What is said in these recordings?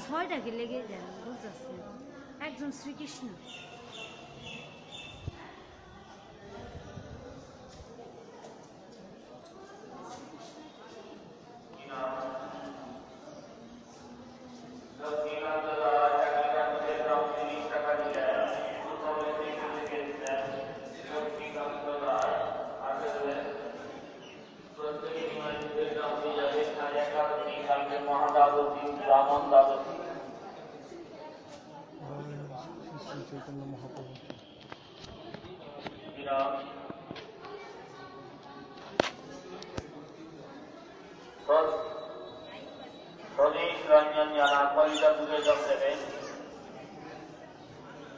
ছয়টাকে লেগে যায় বুঝতেছি একজন শ্রীকৃষ্ণ চৈতন্য মহাপ্রভু স্বদেশ রঞ্জন জানা কলিতা দুধের দাম দেবেন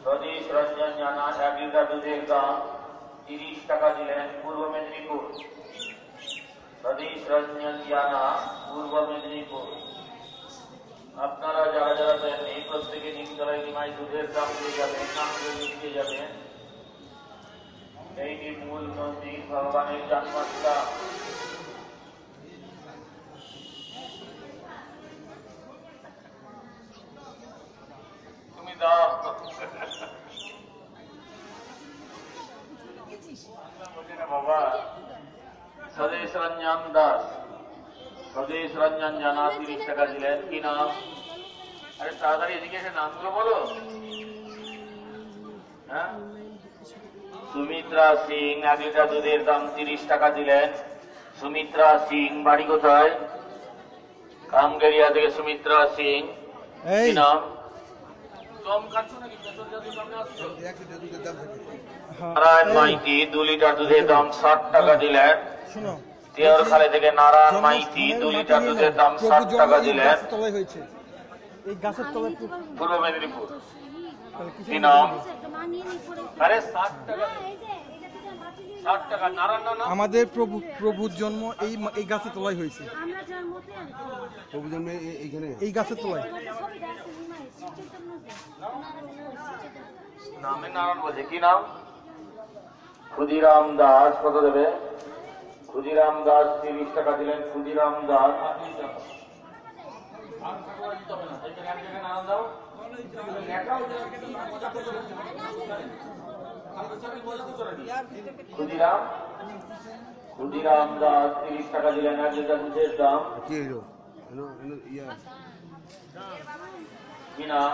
স্বদেশ রঞ্জন জানা 1 লিটার দুধের দাম 30 টাকা দিলেন পূর্ব মেদিনীপুর স্বদেশ রঞ্জন জানা পূর্ব মেদিনীপুর আপনারা যারা যারা দেননি প্রত্যেকে নিমতলায় নিমাই দুধের দাম দিয়ে যাবেন নাম দিয়ে যাবেন এইটি মূল মন্দির ভগবানের জন্মস্থান তুমি দাও বাবা স্বদেশ রঞ্জন দাস স্বদেশ রঞ্জন জানা 30 টাকা দিলেন কি নাম আরে তাড়াতাড়ি এদিকে এসে নামগুলো বলো হ্যাঁ সুমিত্রা সিং 1 লিটার দুধের দাম 30 টাকা দিলেন সুমিত্রা সিং বাড়ি কোথায় কামগেরিয়া থেকে সুমিত্রা সিং কি নাম নারায়ণ মাইতি 2 লিটার দুধের দাম 60 টাকা দিলেন দেওরখালে থেকে নারায়ণ মাইতি 2 লিটার দুধের দাম 60 টাকা দিলেন পূর্ব মেদিনীপুর কি নাম আরে 60 টাকা 60 টাকা নারায়ণ না আমাদের প্রভুর জন্ম এই গাছের তলায় হয়েছে প্রভু জন্ম এইখানে এই গাছের তলায় নামে নারায়ণ বলছে কি নাম ক্ষুদিরাম দাস কত দেবে ক্ষুদিরাম দাস 30 টাকা দিলেন ক্ষুদিরাম দাস ক্ষুদিরাম দাস 30 টাকা দিলেন 1 লিটার দুধের দাম কি নাম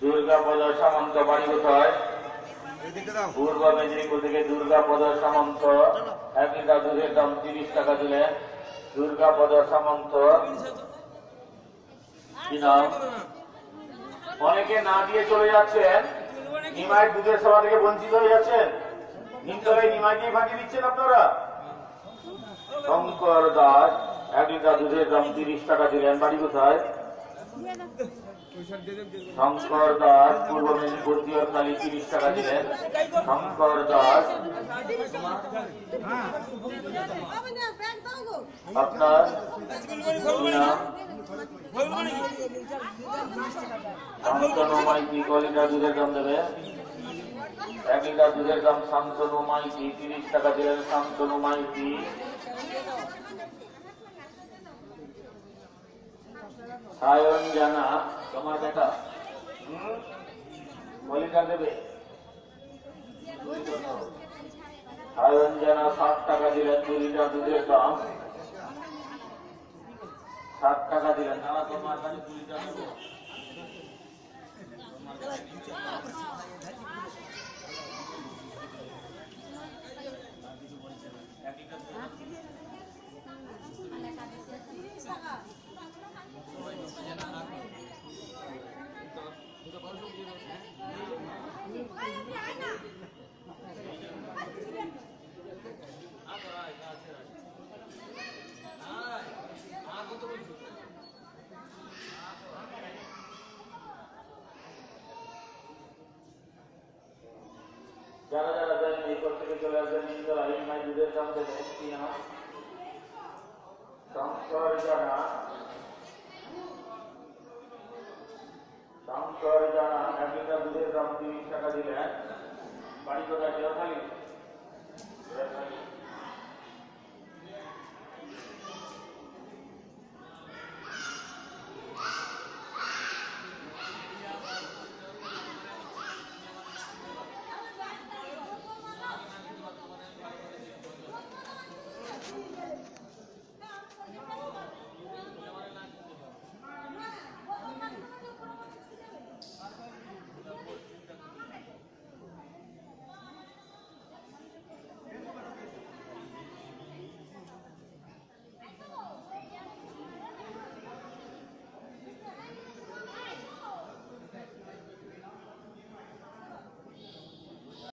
দুর্গাপদ সামন্ত বাড়ি কোথায় পূর্ব মেদিনীপুর থেকে দুর্গাপদ সামন্ত 1 লিটার দুধের দাম 30 টাকা দিলেন দুর্গাপদ সামন্ত কি নাম অনেকে না দিয়ে চলে যাচ্ছেন নিমাই দুধের সেবা থেকে বঞ্চিত হয়ে যাচ্ছেন নিমতলায় নিমাই দিয়ে ফাঁকি দিচ্ছেন আপনারা শঙ্কর দাস 1 লিটার দুধের দাম 30 টাকা দিলেন বাড়ি কোথায় শঙ্কর দাস পূর্ব মেদিনীপুর দেওরখালী 30 টাকা দিলেন শঙ্কর দাস আপনার শান্তনু মাইতি ক লিটার দুধের দাম দেবে 1 লিটার দুধের দাম শান্তনু মাইতি 30 টাকা দিলেন শান্তনু মাইতি সায়ন জানা তোমার দেখা ক লিটার দেবে সায়ন জানা 60 টাকা দিলেন 2 লিটার দুধের দাম 60 টাকা দিলেন না তোমার কাছে 2 লিটার দেবো যারা যারা জানেন এই পর থেকে চলে আসবেন নিমতলায় মাই দুধের দাম দেবেন কি নাম শঙ্কর জানা 1 লিটার দুধের দাম 30 টাকা দিলেন বাড়ি কোথায় দেওরখালী